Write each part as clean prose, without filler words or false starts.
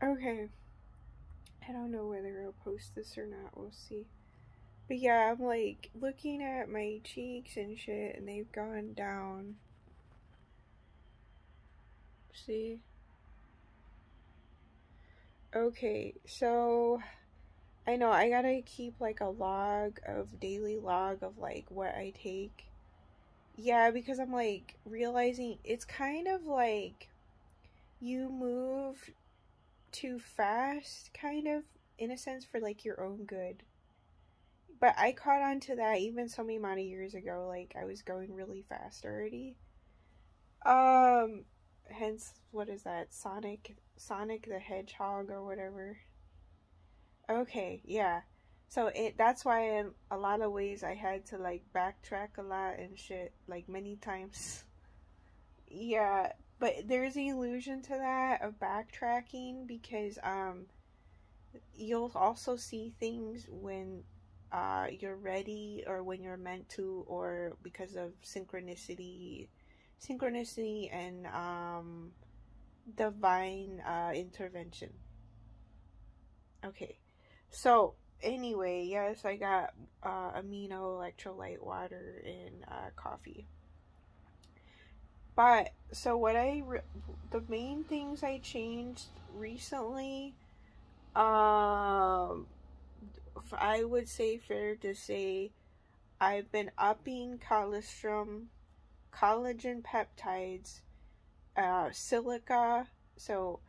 Okay. I don't know whether I'll post this or not. We'll see. But yeah, I'm like looking at my cheeks and shit, and they've gone down. See? Okay, so I know I gotta keep like a log of daily log of like what I take. Yeah, because I'm like realizing it's kind of like you move too fast, kind of, in a sense, for like your own good. But I caught on to that even so many amount of years ago. Like I was going really fast already. Um, hence what is that? Sonic the Hedgehog or whatever. Okay, yeah. So that's why in a lot of ways I had to like backtrack a lot and shit like many times. Yeah, but there's an illusion to that of backtracking because you'll also see things when you're ready or when you're meant to or because of synchronicity and divine intervention. Okay. So anyway, yes, I got amino electrolyte water and coffee. But so the main things I changed recently, um, I would say fair to say I've been upping colostrum, collagen peptides, silica. So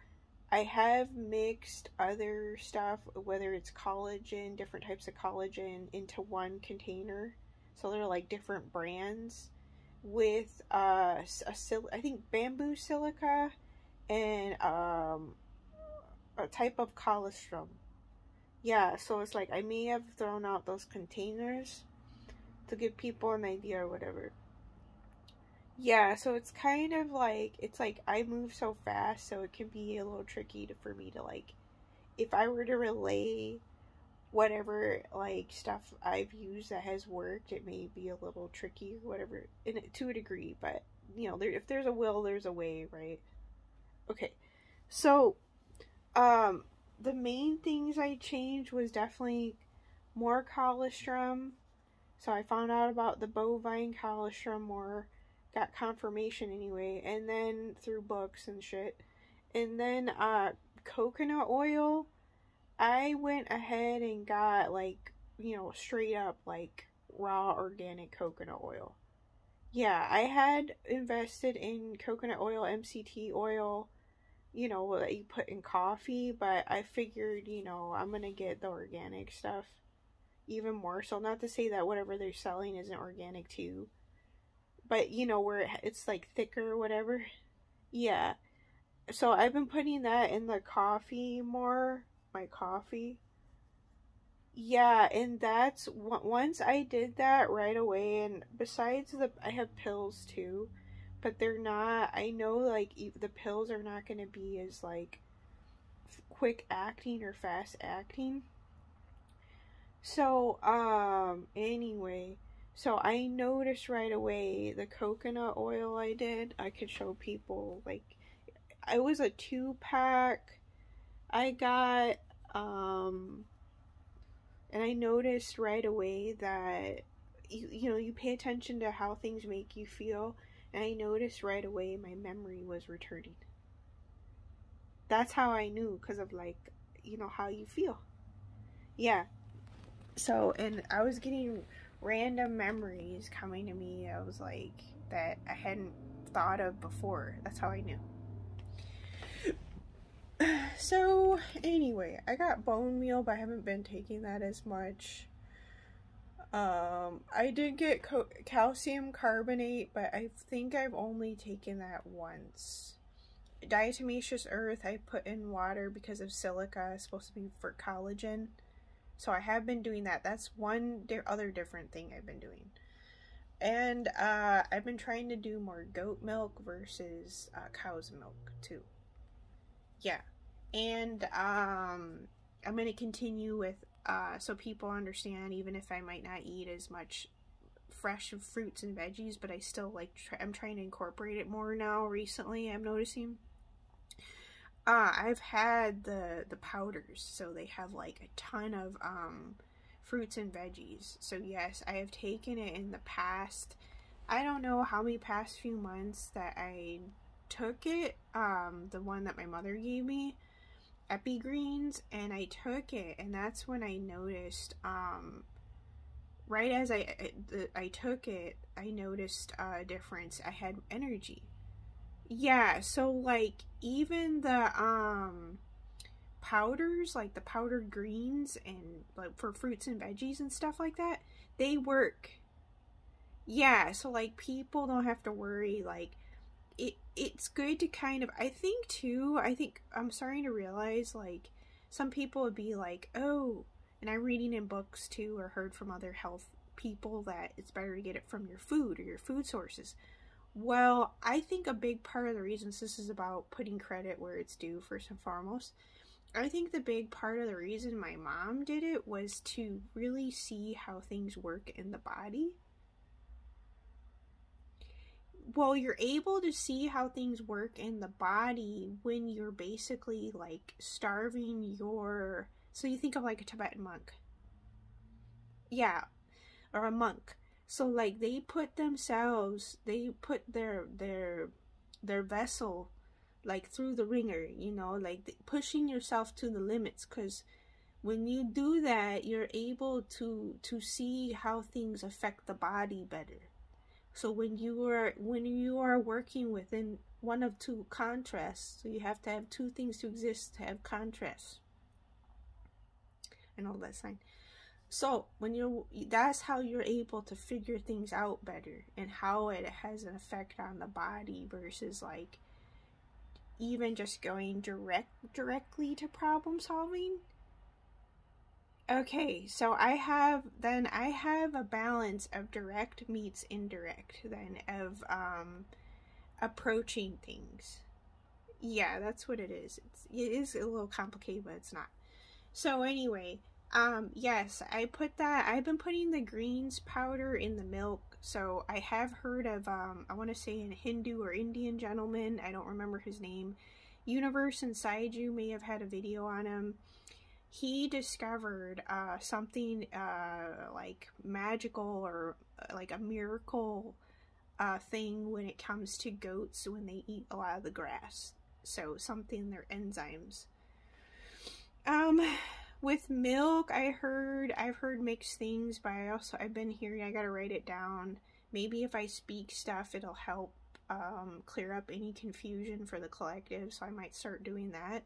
I have mixed other stuff, whether it's collagen, different types of collagen, into one container. So they're like different brands with I think bamboo silica and a type of colostrum. Yeah, so it's like I may have thrown out those containers to give people an idea or whatever. Yeah, so it's kind of like it's like I move so fast, so it can be a little tricky for me to like if I were to relay whatever like stuff I've used that has worked, it may be a little tricky or whatever to a degree, but you know, if there's a will, there's a way, right? Okay. So, um the main things I changed was definitely more colostrum. So I found out about the bovine colostrum more, got confirmation anyway, and then through books and shit. And then coconut oil, I went ahead and got like, you know, straight up like raw organic coconut oil. Yeah, I had invested in coconut oil, MCT oil, you know, that you put in coffee, but I figured, you know, I'm gonna get the organic stuff even more so. Not to say that whatever they're selling isn't organic too, but you know, where it's like thicker or whatever. Yeah. So I've been putting that in the coffee more, my coffee. Yeah, and that's once I did that right away. And besides I have pills too, but they're not. I know like the pills are not going to be as like quick acting or fast acting. So anyway, so I noticed right away the coconut oil I did. I could show people like I was a 2 pack. I got um and I noticed right away that you know, you pay attention to how things make you feel, and I noticed right away my memory was returning. That's how I knew, because of like, you know, how you feel. Yeah. So, and I was getting random memories coming to me. I was like that I hadn't thought of before. That's how I knew. So anyway, I got bone meal, but I haven't been taking that as much. I did get calcium carbonate, but I think I've only taken that once. Diatomaceous earth I put in water because of silica. It's supposed to be for collagen. So I have been doing that. That's one other different thing I've been doing. And I've been trying to do more goat milk versus cow's milk too. Yeah. And I'm going to continue with so people understand, even if I might not eat as much fresh fruits and veggies, but I still like I'm trying to incorporate it more now recently, I'm noticing. I've had the powders, so they have like a ton of fruits and veggies. So yes, I have taken it in the past. I don't know how many past few months that I took it. The one that my mother gave me, Epigreens, and I took it, and that's when I noticed. Right as I took it, I noticed a difference. I had energy. Yeah, so like even the powders, like the powdered greens and like for fruits and veggies and stuff like that, they work. Yeah, so like people don't have to worry. Like it's good to kind of, I think too, I think I'm starting to realize like some people would be like, oh, and I'm reading in books too, or heard from other health people that it's better to get it from your food or your food sources. Well, I think a big part of the reasons, this is about putting credit where it's due first and foremost, I think the big part of the reason my mom did it was to really see how things work in the body. Well, you're able to see how things work in the body when you're basically like starving your, so you think of like a Tibetan monk. Yeah, or a monk. So like they put themselves, they put their vessel like through the ringer, you know, like pushing yourself to the limits, because when you do that, you're able to see how things affect the body better. So when you are working within one of two contrasts, so you have to have two things to exist to have contrast. I know that sign. So when that's how you're able to figure things out better and how it has an effect on the body versus like even just going directly to problem solving. Okay, so I have a balance of direct meets indirect then of approaching things. Yeah, that's what it is. It is a little complicated, but it's not. So anyway, yes, I've been putting the greens powder in the milk. So I have heard of, I want to say a Hindu or Indian gentleman, I don't remember his name, Universe Inside You, may have had a video on him. He discovered something like magical or like a miracle thing when it comes to goats when they eat a lot of the grass. So something in their enzymes. With milk, I've heard mixed things, but I've been hearing, I gotta write it down. Maybe if I speak stuff, it'll help clear up any confusion for the collective, so I might start doing that.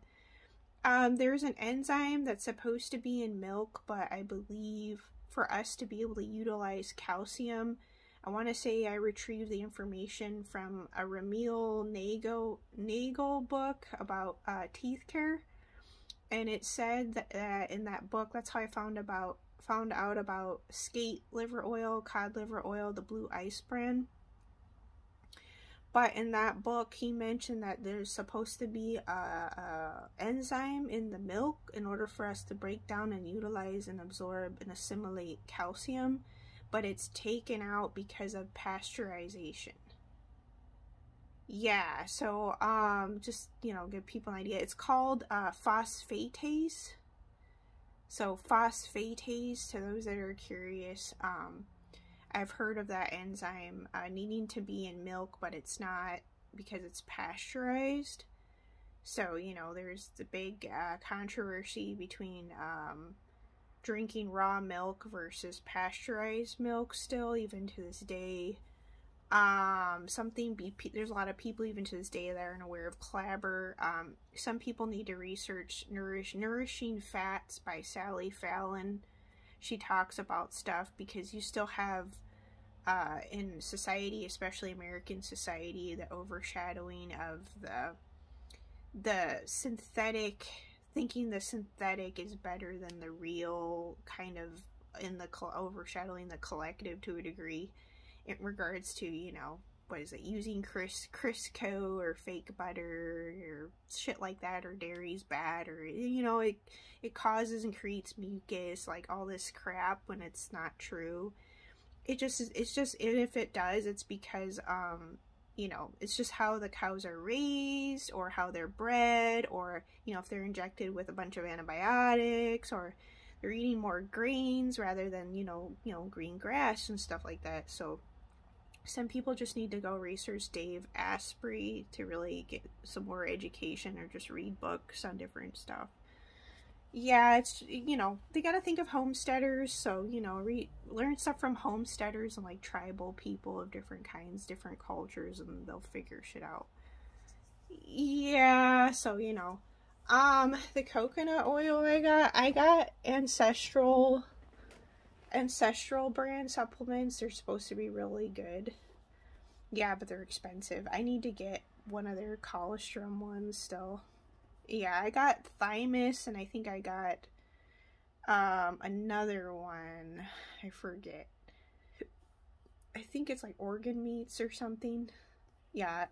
There's an enzyme that's supposed to be in milk, but I believe for us to be able to utilize calcium, I want to say I retrieved the information from a Ramil Nagel book about teeth care, and it said that in that book, that's how I found out about skate liver oil, cod liver oil, the Blue Ice brand. But in that book, he mentioned that there's supposed to be a enzyme in the milk in order for us to break down and utilize and absorb and assimilate calcium, but it's taken out because of pasteurization. Yeah, so just, you know, give people an idea. It's called phosphatase. So phosphatase, to those that are curious, I've heard of that enzyme needing to be in milk, but it's not because it's pasteurized. So, you know, there's the big controversy between drinking raw milk versus pasteurized milk still, even to this day. There's a lot of people even to this day that aren't aware of Clabber. Some people need to research Nourishing Fats by Sally Fallon. She talks about stuff because you still have in society, especially American society, the overshadowing of the synthetic, thinking the synthetic is better than the real, kind of in the overshadowing the collective to a degree in regards to, you know, what is it, using Crisco or fake butter or shit like that, or dairy's bad, or, you know, it causes and creates mucus, like all this crap when it's not true. It's just, if it does, it's because you know, it's just how the cows are raised or how they're bred, or, you know, if they're injected with a bunch of antibiotics, or they're eating more grains rather than, you know, green grass and stuff like that. So some people just need to go research Dave Asprey to really get some more education, or just read books on different stuff. Yeah, it's, you know, they got to think of homesteaders, so, you know, learn stuff from homesteaders and like tribal people of different kinds, different cultures, and they'll figure shit out. Yeah, so, you know, the coconut oil I got ancestral brand supplements. They're supposed to be really good. Yeah, but they're expensive. I need to get one of their colostrum ones still. Yeah, I got thymus, and I think I got another one. I forget. I think it's like organ meats or something. Yeah.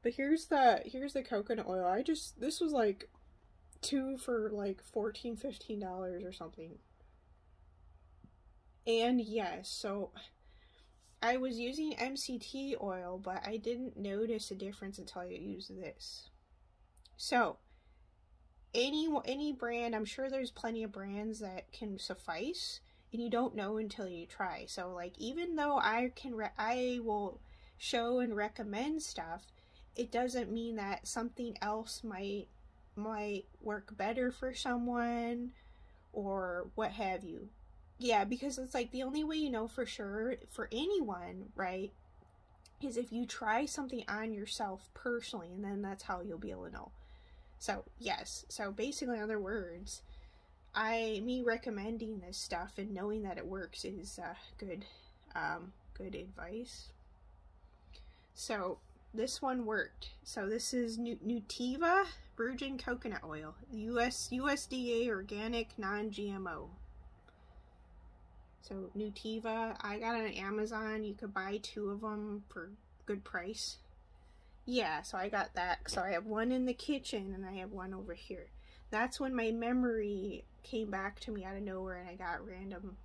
But here's the coconut oil. This was like 2 for like $14-15 or something. And yes, so I was using MCT oil, but I didn't notice a difference until I used this. So, any brand, I'm sure there's plenty of brands that can suffice, and you don't know until you try. So, like, even though I will show and recommend stuff, it doesn't mean that something else might work better for someone, or what have you. Yeah, because it's like the only way you know for sure for anyone, right, is if you try something on yourself personally, and then that's how you'll be able to know. So, yes. So, basically, in other words, me recommending this stuff and knowing that it works is good advice. So, this one worked. So, this is Nutiva Virgin Coconut Oil. USDA Organic Non-GMO. So, Nutiva, I got it on Amazon. You could buy 2 of them for a good price. Yeah, so I got that. So I have one in the kitchen, and I have one over here. That's when my memory came back to me out of nowhere, and I got random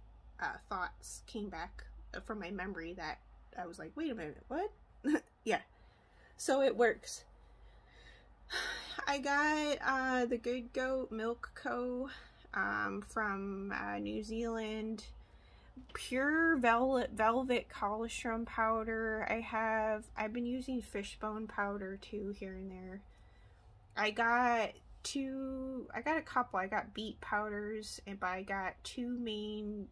thoughts came back from my memory that I was like, wait a minute, what? Yeah, so it works. I got the Good Goat Milk Co. From New Zealand. Pure velvet colostrum powder. I've been using fishbone powder too, here and there. I got a couple. I got beet powders, but I got 2 main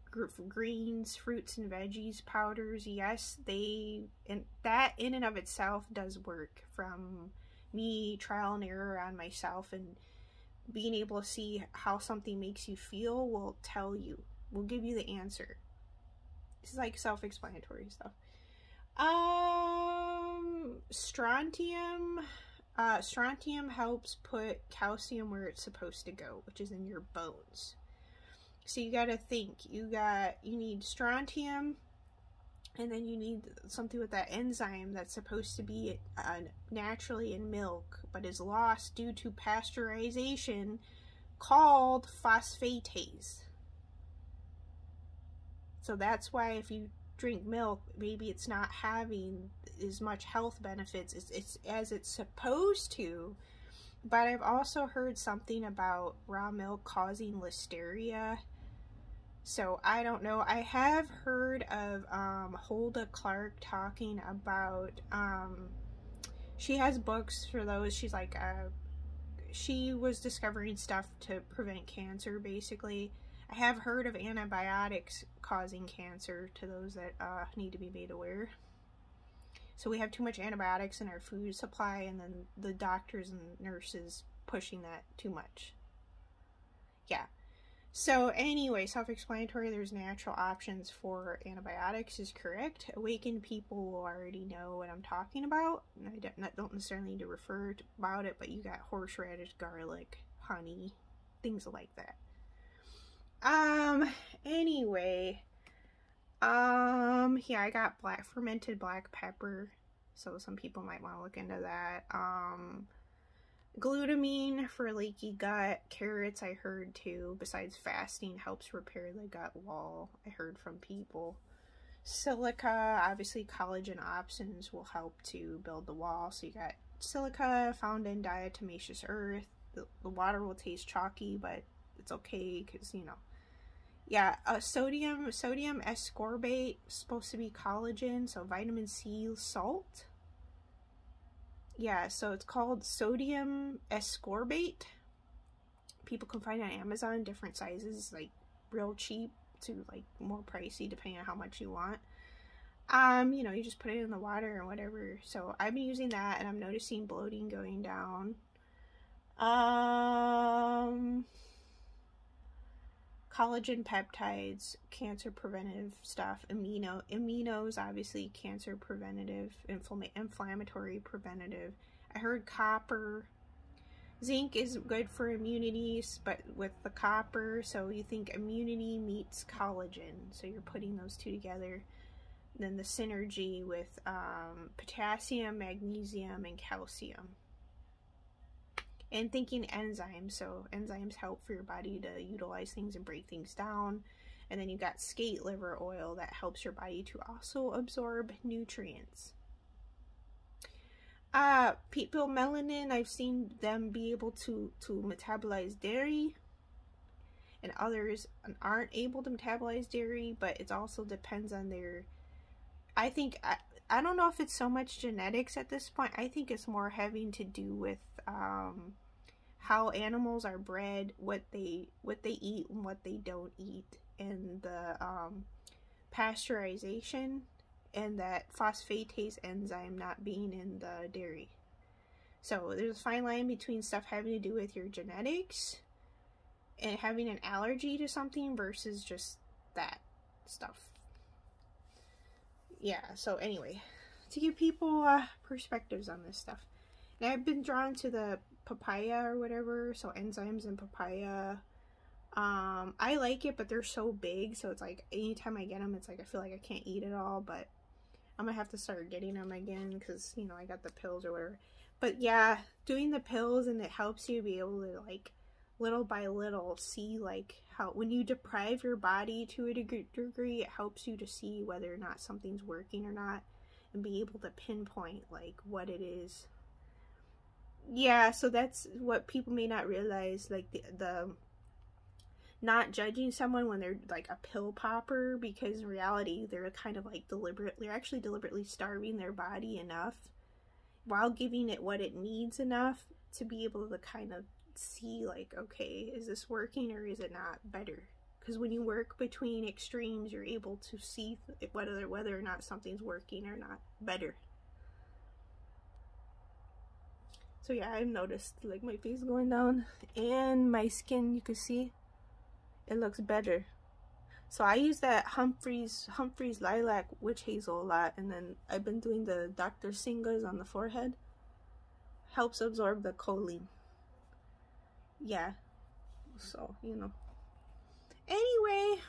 greens, fruits and veggies powders. Yes, that in and of itself does work. From me trial and error on myself, and being able to see how something makes you feel will give you the answer. It's like self-explanatory stuff. Strontium. Strontium helps put calcium where it's supposed to go, which is in your bones. So you gotta think. You need strontium, and then you need something with that enzyme that's supposed to be naturally in milk, but is lost due to pasteurization, called phosphatase. So that's why if you drink milk, maybe it's not having as much health benefits as it's supposed to. But I've also heard something about raw milk causing listeria. So I don't know. I have heard of Hulda Clark talking about, she has books for those. She's like, she was discovering stuff to prevent cancer, basically. I have heard of antibiotics causing cancer to those that need to be made aware. So we have too much antibiotics in our food supply, and then the doctors and nurses pushing that too much. Yeah. So anyway, self-explanatory, there's natural options for antibiotics is correct. Awakened people will already know what I'm talking about. I don't necessarily need to refer about it, but you got horseradish, garlic, honey, things like that. Anyway, yeah, I got fermented black pepper, so some people might want to look into that. Glutamine for leaky gut. Carrots, I heard too, besides fasting, helps repair the gut wall, I heard from people. Silica, obviously collagen options will help to build the wall. So you got silica found in diatomaceous earth. The water will taste chalky, but it's okay because, you know. Yeah, sodium ascorbate, supposed to be collagen, so vitamin C salt. Yeah, so it's called sodium ascorbate. People can find it on Amazon, different sizes, like real cheap to like more pricey depending on how much you want. You know, you just put it in the water or whatever. So I've been using that and I'm noticing bloating going down. Collagen peptides, cancer preventative stuff, aminos, obviously cancer preventative, inflammatory preventative. I heard copper. Zinc is good for immunity, but with the copper, so you think immunity meets collagen, so you're putting those two together. Then the synergy with potassium, magnesium, and calcium. And thinking enzymes, so enzymes help for your body to utilize things and break things down. And then you got skate liver oil that helps your body to also absorb nutrients. People melanin, I've seen them be able to metabolize dairy, and others aren't able to metabolize dairy, but it also depends on their, I think, I don't know if it's so much genetics at this point. I think it's more having to do with how animals are bred, what they eat and what they don't eat, and the pasteurization, and that phosphatase enzyme not being in the dairy. So there's a fine line between stuff having to do with your genetics and having an allergy to something versus just that stuff. Yeah, so anyway, to give people perspectives on this stuff. And I've been drawn to the papaya or whatever, so enzymes in papaya. I like it, but they're so big, so it's like anytime I get them, it's like I feel like I can't eat it all, but I'm gonna have to start getting them again because, you know, I got the pills or whatever. But yeah, doing the pills, and it helps you be able to, like, little by little see, like, how when you deprive your body to a degree, it helps you to see whether or not something's working or not, and be able to pinpoint, like, what it is. Yeah, so that's what people may not realize, like, the not judging someone when they're like a pill popper, because in reality they're kind of like deliberately starving their body enough while giving it what it needs enough to be able to kind of see, like, okay, is this working or is it not better? Because when you work between extremes, you're able to see whether or not something's working or not better. So yeah, I've noticed, like, my face going down and my skin, you can see it looks better. So I use that Humphreys Lilac Witch Hazel a lot, and then I've been doing the Dr. Singa's on the forehead. Helps absorb the choline. Yeah, so, you know. Anyway,